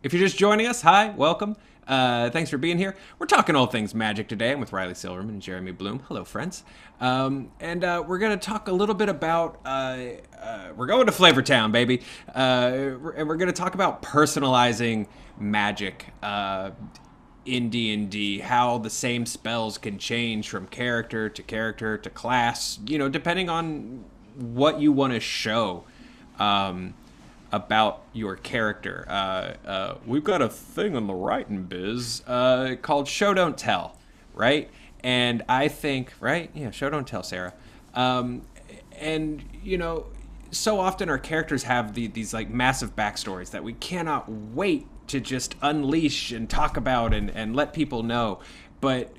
If you're just joining us, hi, welcome. Thanks for being here. We're talking all things magic today. I'm with Riley Silverman and Jeremy Bloom. Hello, friends. We're going to talk a little bit about, we're going to Flavor Town, baby. And we're going to talk about personalizing magic in D&D, how the same spells can change from character to class, depending on what you want to show. About your character. We've got a thing on the writing biz called Show Don't Tell, right? And I think, right? Yeah, Show Don't Tell, Sarah. So often our characters have these like massive backstories that we cannot wait to just unleash and talk about and let people know. But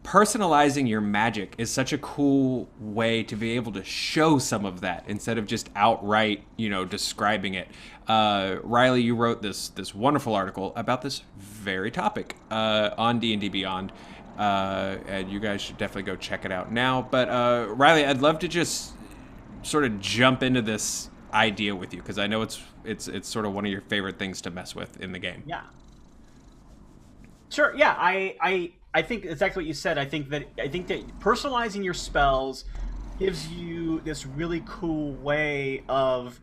personalizing your magic is such a cool way to be able to show some of that instead of just outright, describing it. Riley, you wrote this wonderful article about this very topic on D&D Beyond, and you guys should definitely go check it out now. But Riley, I'd love to just sort of jump into this idea with you because I know it's sort of one of your favorite things to mess with in the game. Yeah. Sure. Yeah. I think exactly what you said. I think that personalizing your spells gives you this really cool way of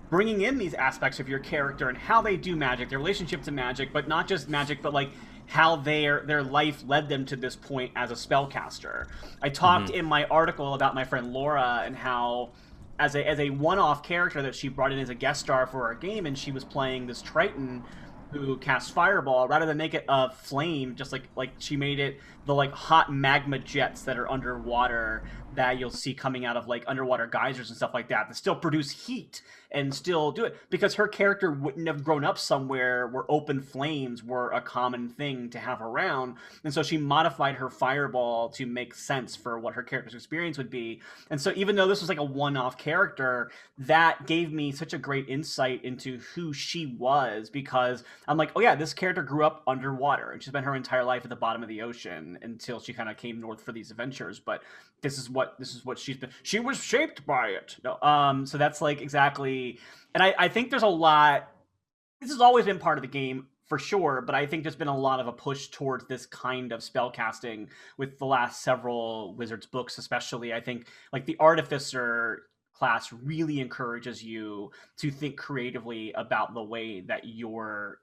bringing in these aspects of your character and how they do magic, their relationship to magic, but not just magic, but like how their life led them to this point as a spellcaster. I talked in my article about my friend Laura and how as a one-off character that she brought in as a guest star for our game, and she was playing this Triton who casts fireball. Rather than make it a flame, just like she made it the like hot magma jets that are underwater that you'll see coming out of like underwater geysers and stuff like that still produce heat and still do it, because her character wouldn't have grown up somewhere where open flames were a common thing to have around, and so she modified her fireball to make sense for what her character's experience would be. And so even though this was like a one-off character, that gave me such a great insight into who she was, because I'm like, oh yeah, this character grew up underwater and she spent her entire life at the bottom of the ocean until she kind of came north for these adventures. But this is what she was shaped by it. No, so that's like exactly. And I think there's a lot. This has always been part of the game for sure, but I think there's been a lot of a push towards this kind of spellcasting with the last several Wizards books, especially. I think like the Artificer class really encourages you to think creatively about the way that your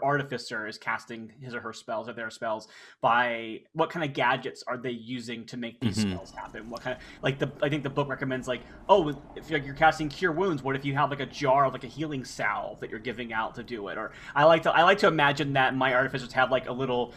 artificer is casting his or her spells or their spells, by what kind of gadgets are they using to make these spells happen. What kind of I think the book recommends like, oh, if you're casting Cure Wounds, what if you have like a jar of like a healing salve that you're giving out to do it? Or I like to imagine that my artificers have like a little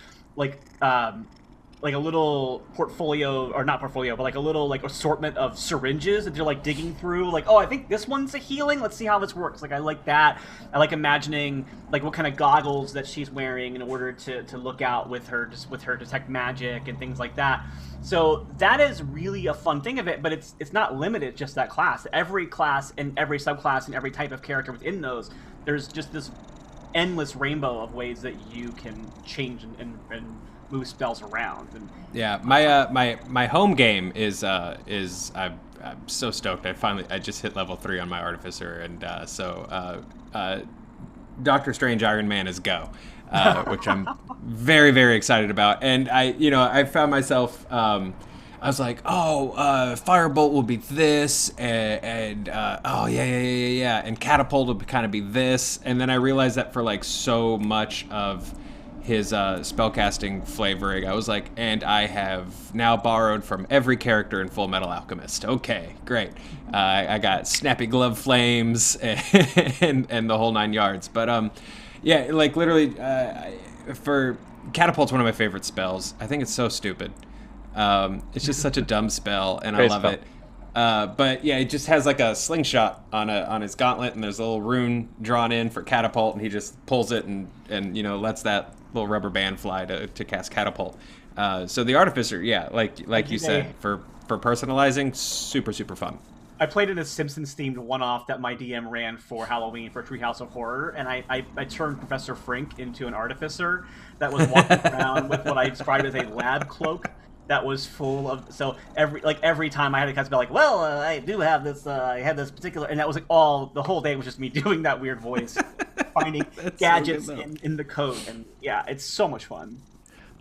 like a little portfolio, or not portfolio, but like a little like assortment of syringes that they're like digging through. Like, oh, I think this one's a healing. Let's see how this works. Like, I like that. I like imagining like what kind of goggles that she's wearing in order to look out with her detect magic and things like that. So that is really a fun thing of it, but it's not limited just that class. Every class and every subclass and every type of character within those, there's just this endless rainbow of ways that you can change and move spells around. And yeah, my home game is I'm so stoked. I just hit level 3 on my Artificer, and Doctor Strange Iron Man is go, which I'm very, very excited about. And I found myself I was like, Firebolt will be this, and and Catapult will kind of be this, and then I realized that for like so much of his spellcasting flavoring, I was like, and I have now borrowed from every character in Full Metal Alchemist. Okay, great. I got Snappy Glove Flames and the whole 9 yards. But yeah, like literally, for Catapult's one of my favorite spells. I think it's so stupid. It's just such a dumb spell, and I love it. But yeah, it just has like a slingshot on his gauntlet, and there's a little rune drawn in for Catapult, and he just pulls it and lets that little rubber band fly to cast Catapult. So the Artificer, yeah, like you said, for personalizing, super, super fun. I played in a Simpsons-themed one-off that my DM ran for Halloween for Treehouse of Horror, and I turned Professor Frink into an Artificer that was walking around with what I described as a lab cloak that was full of, so every time I had to cast a spell, like, well, I do have this, I had this particular, and that was like the whole day was just me doing that weird voice. finding That's so gadgets good, though. in the code, and yeah, it's so much fun.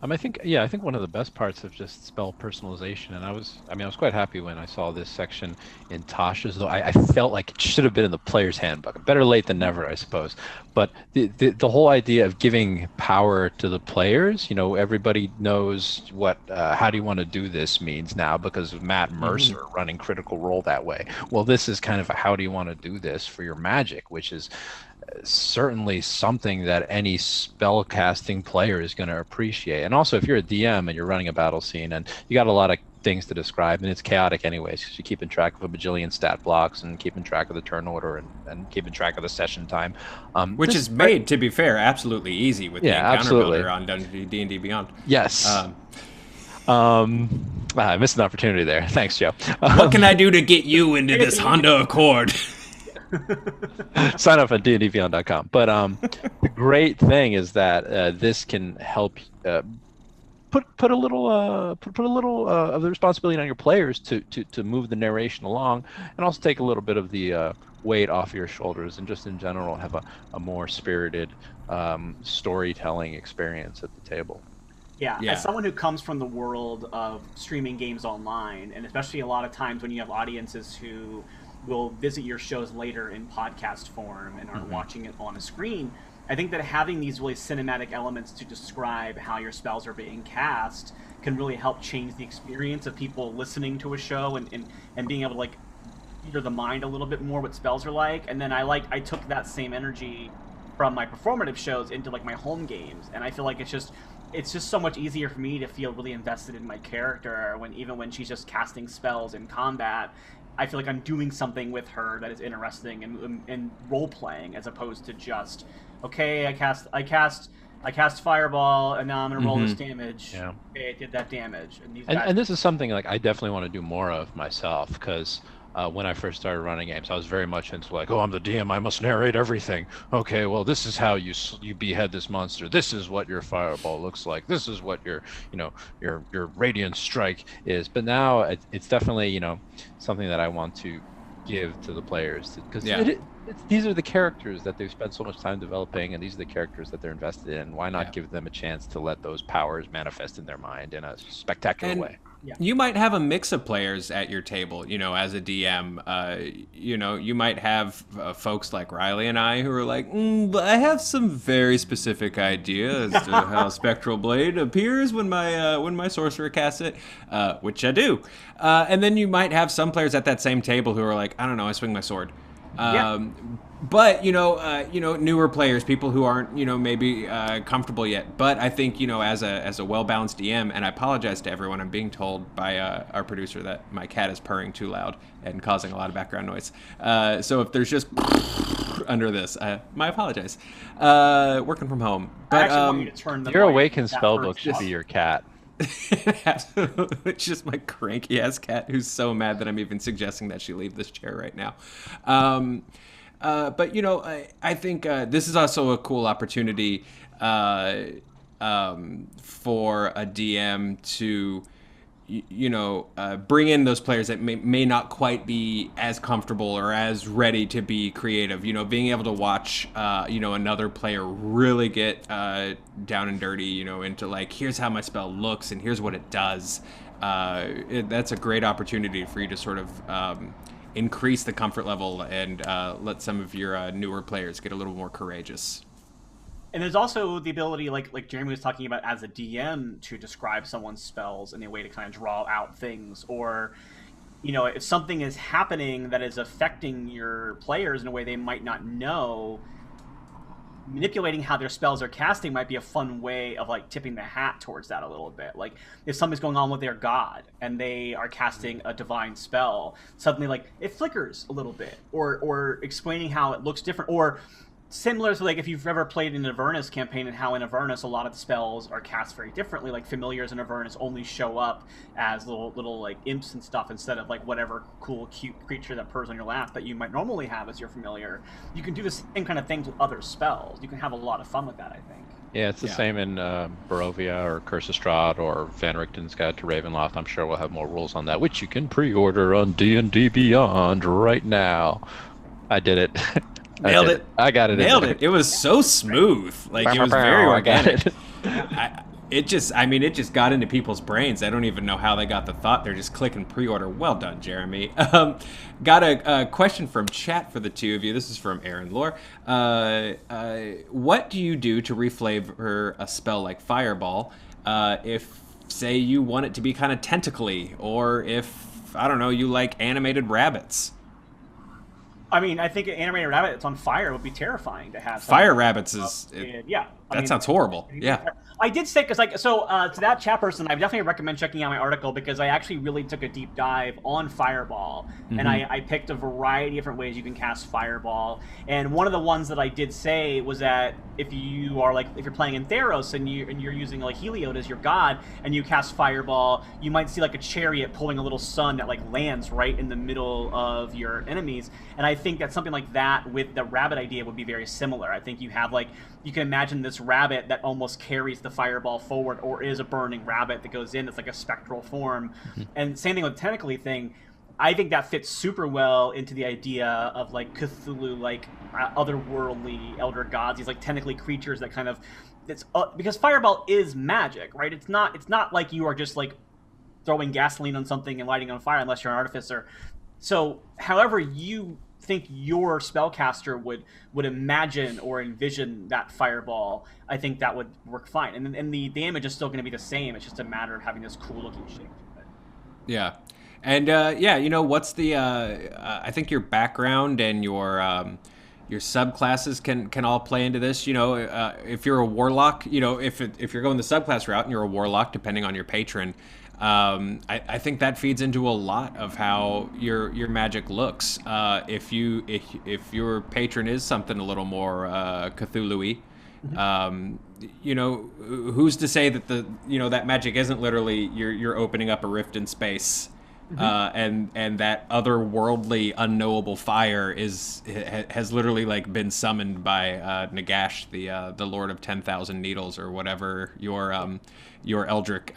I think, yeah, I think one of the best parts of just spell personalization, and I was quite happy when I saw this section in Tasha's, though I felt like it should have been in the player's handbook. Better late than never, I suppose. But the whole idea of giving power to the players, you know, everybody knows what how do you want to do this means now because of Matt Mercer running Critical Role that way. Well, this is kind of a how do you want to do this for your Magic, which is certainly something that any spell casting player is going to appreciate. And also, if you're a DM and you're running a battle scene and you got a lot of things to describe, and it's chaotic anyways, because you're keeping track of a bajillion stat blocks and keeping track of the turn order and keeping track of the session time, Which is made, to be fair, absolutely easy with the encounter absolutely. builder on D&D Beyond. Yes. I missed an opportunity there. Thanks, Joe. What can I do to get you into this Honda Accord? Sign up at dndbeyond.com. But the great thing is that this can help put a little of the responsibility on your players to move the narration along, and also take a little bit of the weight off your shoulders, and just in general have a more spirited storytelling experience at the table. Yeah, Yeah. as someone who comes from the world of streaming games online, and especially a lot of times when you have audiences who will visit your shows later in podcast form and aren't watching it on a screen, I think that having these really cinematic elements to describe how your spells are being cast can really help change the experience of people listening to a show and being able to like theater the mind a little bit more what spells are like. And then I took that same energy from my performative shows into like my home games, and I feel like it's just so much easier for me to feel really invested in my character even when she's just casting spells in combat. I feel like I'm doing something with her that is interesting and role playing, as opposed to just, okay, I cast Fireball and now I'm gonna roll this damage. Yeah. Okay, I did that damage. And this is something like I definitely want to do more of myself, because when I first started running games, I was very much into like, oh, I'm the DM, I must narrate everything. Okay, well, this is how you behead this monster. This is what your fireball looks like. This is what your radiant strike is. But now it's definitely something that I want to give to the players, because these are the characters that they've spent so much time developing, and these are the characters that they're invested in. Why not give them a chance to let those powers manifest in their mind in a spectacular way? Yeah. You might have a mix of players at your table, as a DM. You might have folks like Riley and I who are like, but I have some very specific idea as to how Spectral Blade appears when my sorcerer casts it, which I do. And then you might have some players at that same table who are like, I don't know, I swing my sword. But newer players, people who aren't maybe comfortable yet. But I think as a well-balanced DM, and I apologize to everyone, I'm being told by our producer that my cat is purring too loud and causing a lot of background noise. So if there's just under this, my apologies. Working from home, but I actually want you to turn the Your volume Awakened of that spellbook first should off. be your cat. It's just my cranky ass cat who's so mad that I'm even suggesting that she leave this chair right now. But I think this is also a cool opportunity for a DM to bring in those players that may not quite be as comfortable or as ready to be creative. Being able to watch another player really get down and dirty, into like, here's how my spell looks and here's what it does. That's a great opportunity for you to sort of increase the comfort level and let some of your newer players get a little more courageous. And there's also the ability, like Jeremy was talking about, as a DM, to describe someone's spells in a way to kind of draw out things, or if something is happening that is affecting your players in a way they might not know, manipulating how their spells are casting might be a fun way of like tipping the hat towards that a little bit. Like if something's going on with their god and they are casting a divine spell, suddenly like it flickers a little bit, or explaining how it looks different, or similar to like if you've ever played in an Avernus campaign, and how in Avernus a lot of the spells are cast very differently. Like familiars in Avernus only show up as little like imps and stuff, instead of like whatever cool cute creature that purrs on your lap that you might normally have as your familiar. You can do the same kind of things with other spells. You can have a lot of fun with that, I think. Yeah, it's the same in Barovia or Curse of Strahd or Van Richten's Guide to Ravenloft. I'm sure we'll have more rules on that, which you can pre-order on D&D Beyond right now. I did it. Nailed it. I got it. Nailed it. It was so smooth. Like, it was very I got organic. it. It just got into people's brains. I don't even know how they got the thought. They're just clicking pre-order. Well done, Jeremy. Got a question from chat for the two of you. This is from Aaron Lore. What do you do to reflavor a spell like Fireball if, say, you want it to be kind of tentacly, or if, I don't know, you like animated rabbits? I mean, I think an animated rabbit that's on fire would be terrifying to have. Fire rabbits is... yeah. That sounds horrible. Yeah. I did say, because to that chat person, I definitely recommend checking out my article, because I actually really took a deep dive on Fireball, and I picked a variety of different ways you can cast Fireball. And one of the ones that I did say was that if you're playing in Theros and you're using like Heliod as your god, and you cast Fireball, you might see like a chariot pulling a little sun that like lands right in the middle of your enemies. And I think that something like that with the rabbit idea would be very similar. I think you can imagine this rabbit that almost carries the fireball forward, or is a burning rabbit that goes in. It's like a spectral form. And same thing with the tentacly thing. I think that fits super well into the idea of like Cthulhu, like otherworldly elder gods, these like tentacly creatures that kind of, because fireball is magic, right? It's not like you are just like throwing gasoline on something and lighting it on fire, unless you're an artificer. So however you think your spellcaster would imagine or envision that fireball, I think that would work fine. And the damage is still going to be the same. It's just a matter of having this cool looking shape. Yeah. And what's the I think your background and your subclasses can all play into this. If you're a warlock, if you're going the subclass route and you're a warlock, depending on your patron, I think that feeds into a lot of how your magic looks. If your patron is something a little more Cthulhu-y, who's to say that that magic isn't literally you're opening up a rift in space, and that otherworldly unknowable fire has literally like been summoned by Nagash, the Lord of 10,000 Needles, or whatever your Eldritch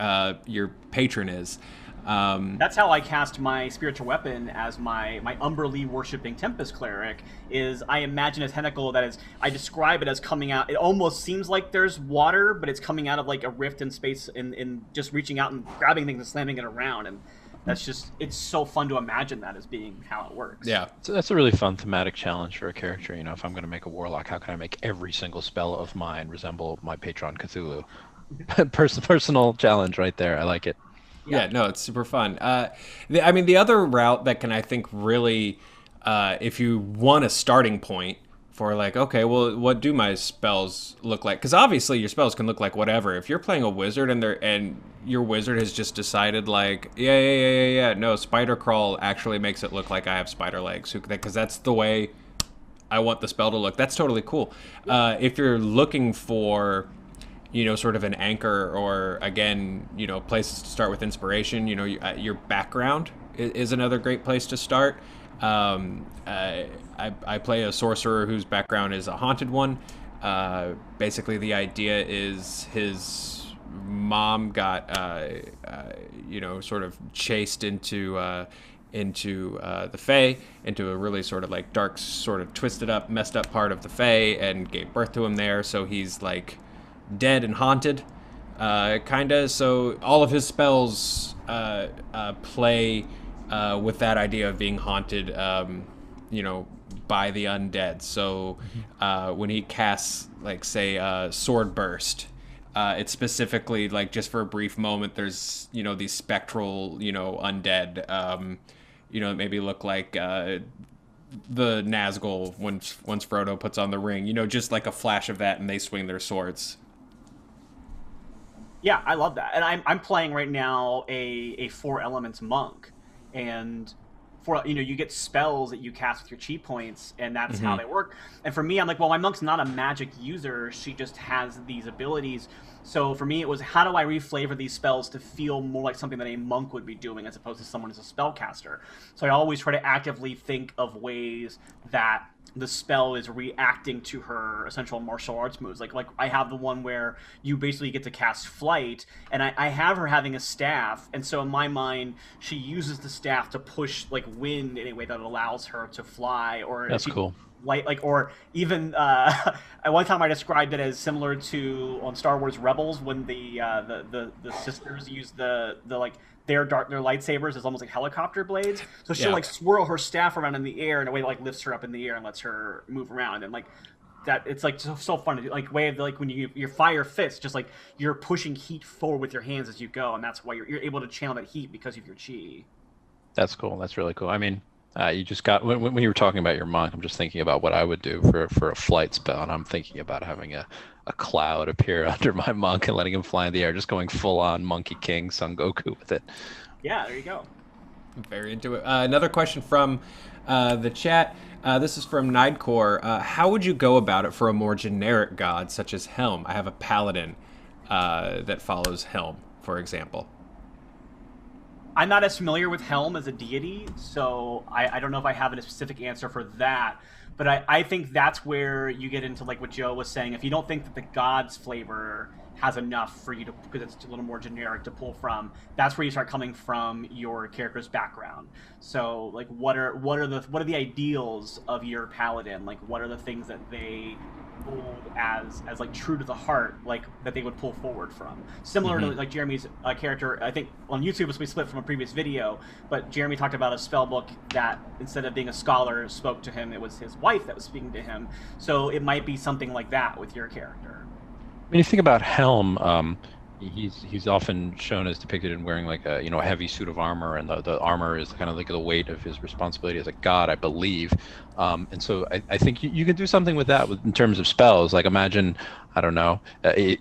your patron is. That's how I cast my spiritual weapon as my Umberlee worshipping Tempest cleric. Is I imagine a tentacle that is, I describe it as coming out. It almost seems like there's water, but it's coming out of like a rift in space, and just reaching out and grabbing things and slamming it around. And it's so fun to imagine that as being how it works. Yeah. So that's a really fun thematic challenge for a character. If I'm going to make a warlock, how can I make every single spell of mine resemble my patron Cthulhu? Personal challenge right there. I like it. Yeah, no, it's super fun. The other route that can, I think, really, if you want a starting point for like, okay, well, what do my spells look like? Because obviously your spells can look like whatever. If you're playing a wizard and your wizard has just decided like, no, spider crawl actually makes it look like I have spider legs, because that's the way I want the spell to look. That's totally cool. If you're looking for sort of an anchor, or again, places to start with inspiration, your background is another great place to start. I play a sorcerer whose background is a haunted one. Basically, the idea is his mom got, sort of chased into the Fae, into a really sort of like dark, sort of twisted up, messed up part of the Fae, and gave birth to him there. So he's like dead and haunted, kinda. So all of his spells play with that idea of being haunted, by the undead. So when he casts, like, say, Sword Burst, it's specifically like just for a brief moment. There's these spectral undead, maybe look like the Nazgul once Frodo puts on the ring. Just like a flash of that, and they swing their swords. Yeah, I love that. And I'm playing right now a 4 elements monk, and you get spells that you cast with your chi points, and that's how they work. And for me, I'm like, well, my monk's not a magic user. She just has these abilities. So for me, it was, how do I reflavor these spells to feel more like something that a monk would be doing, as opposed to someone who's a spellcaster? So I always try to actively think of ways that the spell is reacting to her essential martial arts moves. Like I have the one where you basically get to cast flight, and I have her having a staff, and so in my mind, she uses the staff to push like wind in a way that allows her to fly. Or that's cool. light, like, or even at one time I described it as similar to on Star Wars Rebels when the sisters use the like their lightsabers as almost like helicopter blades. So she'll Yeah. like swirl her staff around in the air in a way that like lifts her up in the air and lets her move around, and like that it's like so fun to do, like way of like when your fire fits, just like you're pushing heat forward with your hands as you go, and that's why you're able to channel that heat because of your chi. That's cool. That's really cool. I mean, you just got when you were talking about your monk, I'm just thinking about what I would do for a flight spell, and I'm thinking about having a cloud appear under my monk and letting him fly in the air, just going full on Monkey King Son Goku with it. Yeah, there you go. I'm very into it. Another question from the chat. This is from Nidecore. How would you go about it for a more generic god such as Helm? I have a paladin that follows Helm, for example. I'm not as familiar with Helm as a deity, so I don't know if I have a specific answer for that. But I think that's where you get into like what Joe was saying. If you don't think that the god's flavor has enough for you to, because it's a little more generic to pull from, that's where you start coming from your character's background. So like what are the ideals of your paladin? Like what are the things that they hold as like true to the heart, like that they would pull forward from, similar to like Jeremy's character. I think on YouTube was we split from a previous video, but Jeremy talked about a spell book that instead of being a scholar spoke to him, it was his wife that was speaking to him. So it might be something like that with your character. When you think about Helm, he's often shown as depicted in wearing like a a heavy suit of armor, and the armor is kind of like the weight of his responsibility as a god, I believe. And so I think you can do something with that in terms of spells. Like imagine, I don't know,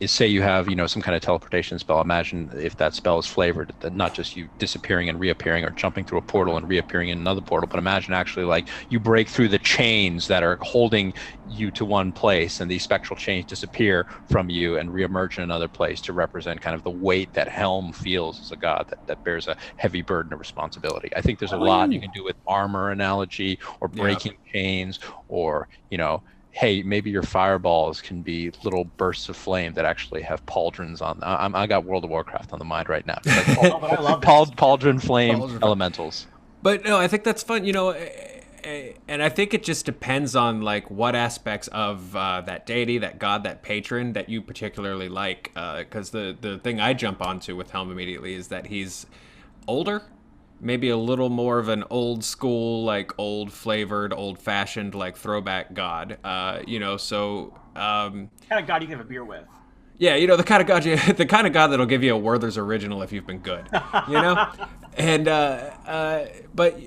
say you have some kind of teleportation spell. Imagine if that spell is flavored, that not just you disappearing and reappearing or jumping through a portal and reappearing in another portal, but imagine actually like you break through the chains that are holding you to one place, and these spectral chains disappear from you and reemerge in another place to represent kind of the weight that Helm feels as a god that bears a heavy burden of responsibility. I think there's a lot you can do with armor analogy or breaking chains, or hey, maybe your fireballs can be little bursts of flame that actually have pauldrons on. I got World of Warcraft on the mind right now. Like, I love pauldron flame elementals. But no, I think that's fun, and I think it just depends on like what aspects of that deity, that god, that patron that you particularly like. Because the thing I jump onto with Helm immediately is that he's older, maybe a little more of an old school, like old flavored, old fashioned, like throwback god. So kind of god you can have a beer with. yeah, the kind of god the kind of god that'll give you a Werther's original if you've been good, and but.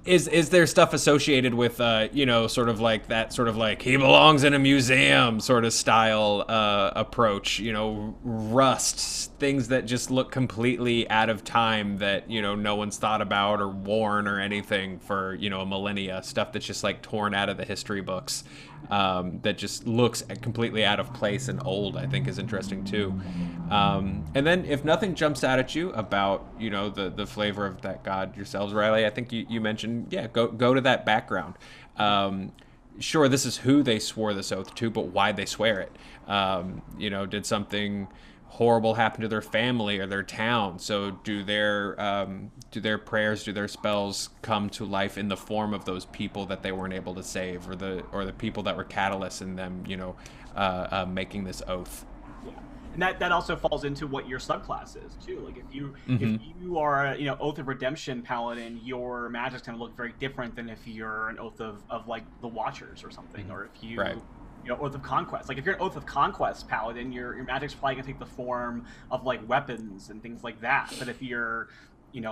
Is there stuff associated with sort of like that sort of like he belongs in a museum sort of style approach, rust, things that just look completely out of time that no one's thought about or worn or anything for a millennia, stuff that's just like torn out of the history books, that just looks completely out of place and old, I think is interesting too. And then if nothing jumps out at you about the flavor of that god yourselves, Riley, I think you mentioned go to that background. Sure, this is who they swore this oath to, but why they swear it. Did something horrible happen to their family or their town? So do their prayers, do their spells come to life in the form of those people that they weren't able to save, or the people that were catalysts in them, making this oath? And that also falls into what your subclass is too. Like if you are Oath of Redemption paladin, your magic's gonna look very different than if you're an Oath of like the Watchers or something, or if you Oath of Conquest. Like if you're an Oath of Conquest paladin, your magic's probably gonna take the form of like weapons and things like that. But if you're an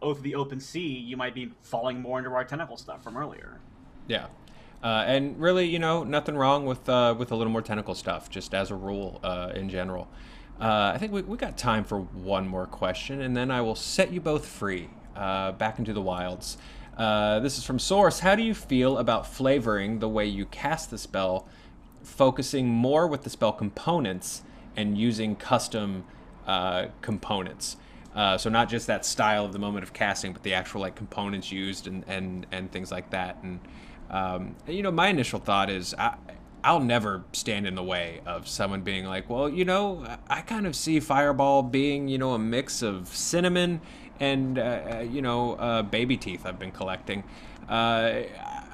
Oath of the Open Sea, you might be falling more into our tentacle stuff from earlier. Yeah. And really, nothing wrong with a little more tentacle stuff, just as a rule, in general. I think we got time for one more question, and then I will set you both free, back into the wilds. This is from Source. How do you feel about flavoring the way you cast the spell, focusing more with the spell components and using custom components? So not just that style of the moment of casting, but the actual like components used and things like that. And my initial thought is I'll never stand in the way of someone being like, well, I kind of see Fireball being, a mix of cinnamon and, baby teeth I've been collecting.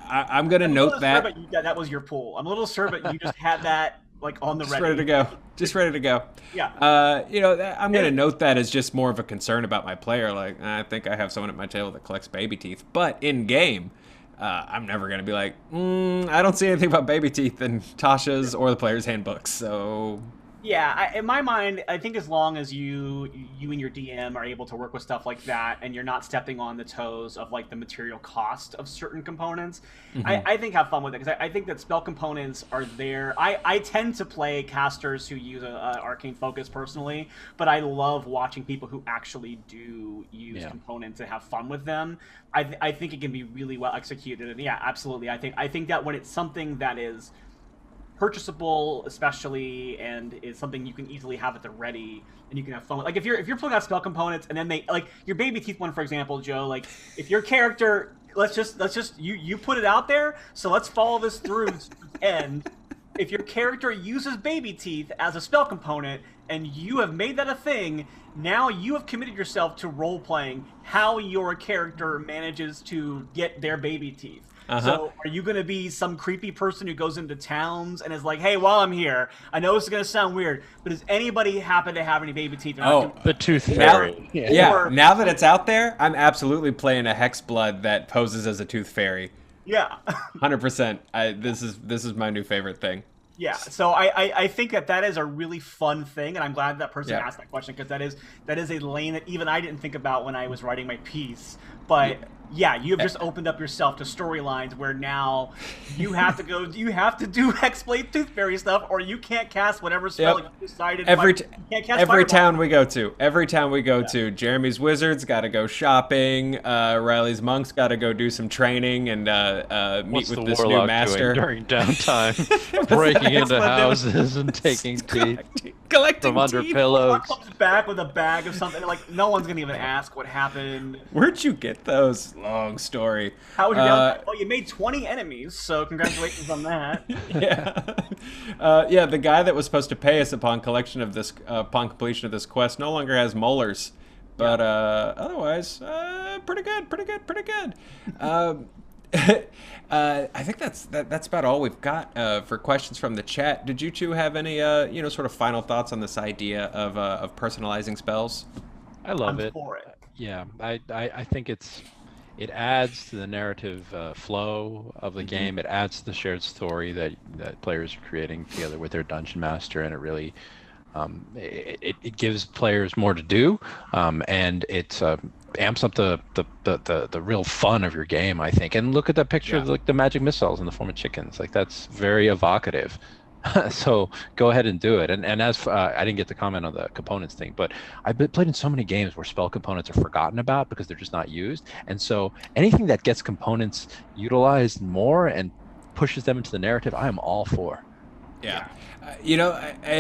I'm gonna note that. That was your pool. I'm a little sure, but you just had that like on the Just ready to go. Just ready to go. Yeah. I'm going to note that as just more of a concern about my player. Like, I think I have someone at my table that collects baby teeth. But in game, I'm never going to be like, I don't see anything about baby teeth in Tasha's or the player's handbooks. So Yeah, in my mind, I think as long as you and your DM are able to work with stuff like that, and you're not stepping on the toes of like the material cost of certain components, I think have fun with it, because I think that spell components are there. I tend to play casters who use a arcane focus personally, but I love watching people who actually do use components and have fun with them. I think it can be really well executed, and yeah, absolutely. I think that when it's something that is purchasable, especially, and is something you can easily have at the ready and you can have fun with. Like if you're pulling out spell components and then they like your baby teeth one, for example, Joe, like if your character, let's just you put it out there, so let's follow this through to the end. If your character uses baby teeth as a spell component and you have made that a thing, now you have committed yourself to role playing how your character manages to get their baby teeth. So are you going to be some creepy person who goes into towns and is like, hey, while I'm here, I know this is going to sound weird, but does anybody happen to have any baby teeth? The tooth fairy. Now that it's out there, I'm absolutely playing a Hexblood that poses as a tooth fairy. Yeah. 100%. This is my new favorite thing. Yeah, so I think that is a really fun thing, and I'm glad that person asked that question, because that is a lane that even I didn't think about when I was writing my piece. But yeah, you have just opened up yourself to storylines where now you have to do Hexblade Tooth Fairy stuff, or you can't cast whatever spell you decided. Every town we go to, Jeremy's Wizards got to go shopping. Riley's Monks got to go do some training and meet with this new master during downtime, breaking into houses and taking teeth collecting from under pillows. Comes back with a bag of something. Like no one's gonna even ask what happened. Where'd you get those? Long story. How was your downtime? Well, you made 20 enemies, so congratulations on that. The guy that was supposed to pay us upon completion of this quest no longer has molars, but otherwise, pretty good. I think that's about all we've got for questions from the chat. Did you two have any sort of final thoughts on this idea of personalizing spells? I love it. For it. Yeah, I think it adds to the narrative flow of the game. It adds to the shared story that players are creating together with their dungeon master, and it really it gives players more to do, and it amps up the real fun of your game, I think. And look at that picture of like the magic missiles in the form of chickens. Like that's very evocative. So go ahead and do it. And as I didn't get to comment on the components thing, but I've played in so many games where spell components are forgotten about because they're just not used. And so anything that gets components utilized more and pushes them into the narrative, I am all for. Yeah. I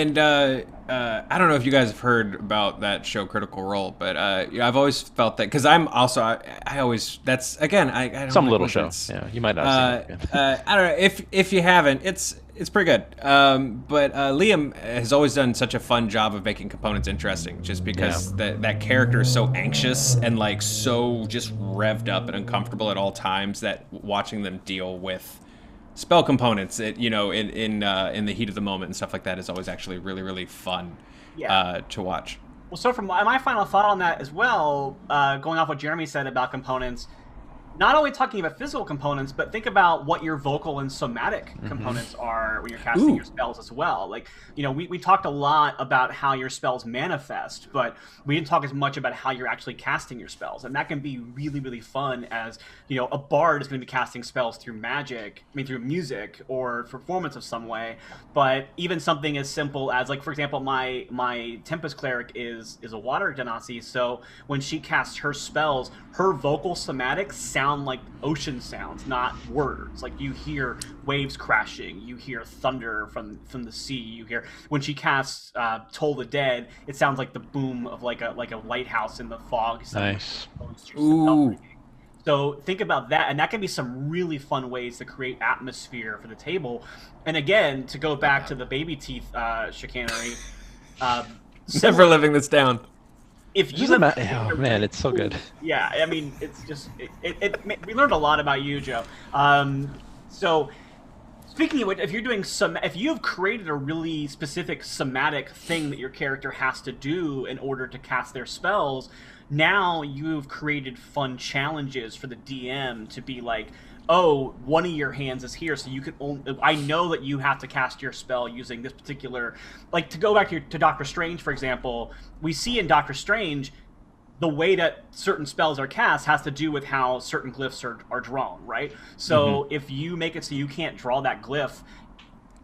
don't know if you guys have heard about that show Critical Role, but I've always felt that, because I'm also I always, that's again I don't some like little show. Yeah, you might not have seen it. I don't know if you haven't, it's pretty good. But Liam has always done such a fun job of making components interesting, just because that character is so anxious and like so just revved up and uncomfortable at all times that watching them deal with spell components, in the heat of the moment and stuff like that is always actually really, really fun to watch. Well, so from my final thought on that as well, going off what Jeremy said about components, not only talking about physical components, but think about what your vocal and somatic components are when you're casting your spells as well. Like, we talked a lot about how your spells manifest, but we didn't talk as much about how you're actually casting your spells. And that can be really, really fun, as, a bard is going to be casting spells through through music or performance of some way. But even something as simple as, like, for example, my Tempest Cleric is a water genasi, so when she casts her spells, her vocal somatics sound like ocean sounds, not words. Like you hear waves crashing, you hear thunder from the sea, you hear when she casts Toll the Dead, it sounds like the boom of like a lighthouse in the fog. Nice. Ooh. So think about that, and that can be some really fun ways to create atmosphere for the table. And again, to go back to the baby teeth chicanery, never living this down. if It's you just have oh man, it's so good. yeah, I mean, it's just we learned a lot about you, Joe. So speaking of which, if you're doing if you have created a really specific somatic thing that your character has to do in order to cast their spells, now you've created fun challenges for the DM to be like, oh, one of your hands is here, so you can only, I know that you have to cast your spell using this particular, like, to go back to Doctor Strange, for example, we see in Doctor Strange the way that certain spells are cast has to do with how certain glyphs are drawn, right? So if you make it so you can't draw that glyph,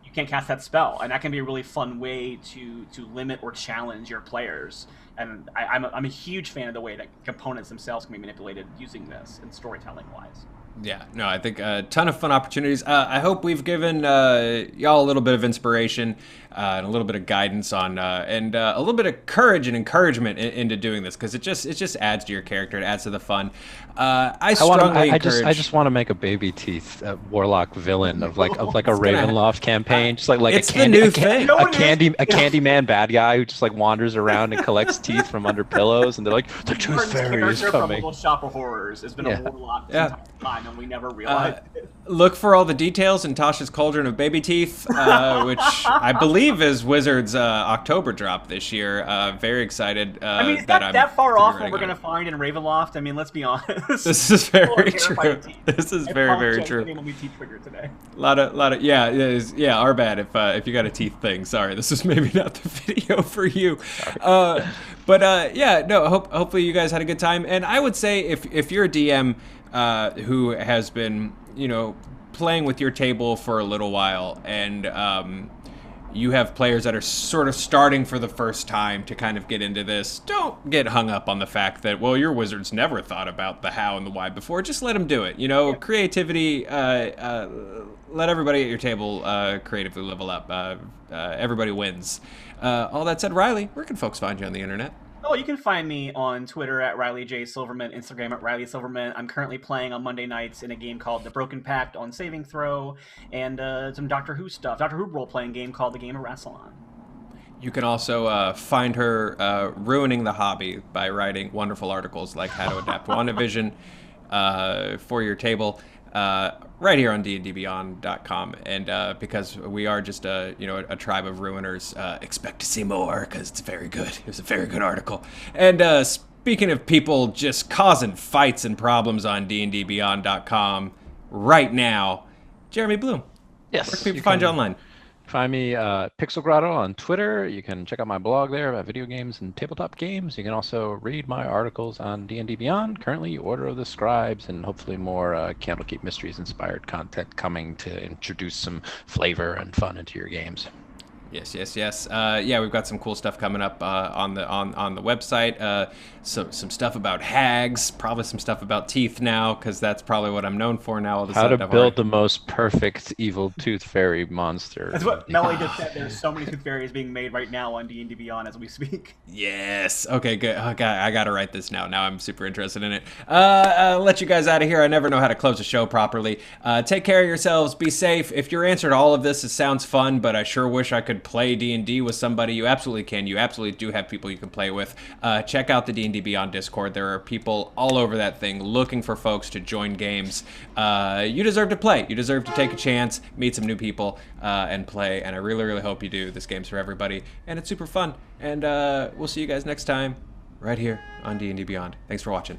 you can't cast that spell, and that can be a really fun way to limit or challenge your players. And I'm a huge fan of the way that components themselves can be manipulated using this and storytelling wise. Yeah, no, I think a ton of fun opportunities. I hope we've given y'all a little bit of inspiration and a little bit of guidance on, and a little bit of courage and encouragement into doing this, because it just adds to your character. It adds to the fun. I just want to make a baby teeth warlock villain of like a Ravenloft campaign, just like it's the new thing. A Candyman bad guy who just like wanders around and collects teeth from under pillows, and they're like, the Tooth Fairy is coming. From Little Shop of Horrors has been a warlock the entire time, and we never realized it. Look for all the details in Tasha's Cauldron of Baby Teeth, which I believe is Wizards' October drop this year. Very excited. I mean, it's not that far off what we're going to find in Ravenloft. I mean, let's be honest. This is very true. This is very true. Today. A lot of yeah. Our bad if you got a teeth thing. Sorry, this is maybe not the video for you. Hopefully you guys had a good time. And I would say if you're a DM who has been, playing with your table for a little while, and you have players that are sort of starting for the first time to kind of get into this, don't get hung up on the fact that, well, your wizards never thought about the how and the why before. Just let them do it. Creativity, let everybody at your table creatively level up. Everybody wins. All that said, Riley, where can folks find you on the internet? Oh, you can find me on Twitter at Riley J. Silverman, Instagram at Riley Silverman. I'm currently playing on Monday nights in a game called The Broken Pact on Saving Throw, and some Doctor Who stuff. Doctor Who role-playing game called The Game of Rassilon. You can also find her ruining the hobby by writing wonderful articles like How to Adapt WandaVision for your table. Right here on dndbeyond.com, and because we are just a tribe of ruiners, expect to see more, because it's very good. It was a very good article. And speaking of people just causing fights and problems on dndbeyond.com right now, Jeremy Bloom. Yes. Where can people find you online? Find me Pixel Grotto on Twitter. You can check out my blog there about video games and tabletop games. You can also read my articles on D&D Beyond. Currently, Order of the Scribes, and hopefully more Candlekeep Mysteries inspired content coming to introduce some flavor and fun into your games. Yes. We've got some cool stuff coming up on the website. Some stuff about hags, probably some stuff about teeth now, because that's probably what I'm known for now. How to build the most perfect evil tooth fairy monster. That's what Melly just said. There's so many tooth fairies being made right now on D&D Beyond as we speak. Yes. Okay, good. Okay, I got to write this now. Now I'm super interested in it. I'll let you guys out of here. I never know how to close a show properly. Take care of yourselves. Be safe. If your answer to all of this, it sounds fun, but I sure wish I could play D&D with somebody, you absolutely can. You absolutely do have people you can play with. Check out the D&D Beyond Discord. There are people all over that thing looking for folks to join games. You deserve to play. You deserve to take a chance, meet some new people, and play. And I really, really hope you do. This game's for everybody, and it's super fun. And we'll see you guys next time right here on D&D Beyond. Thanks for watching.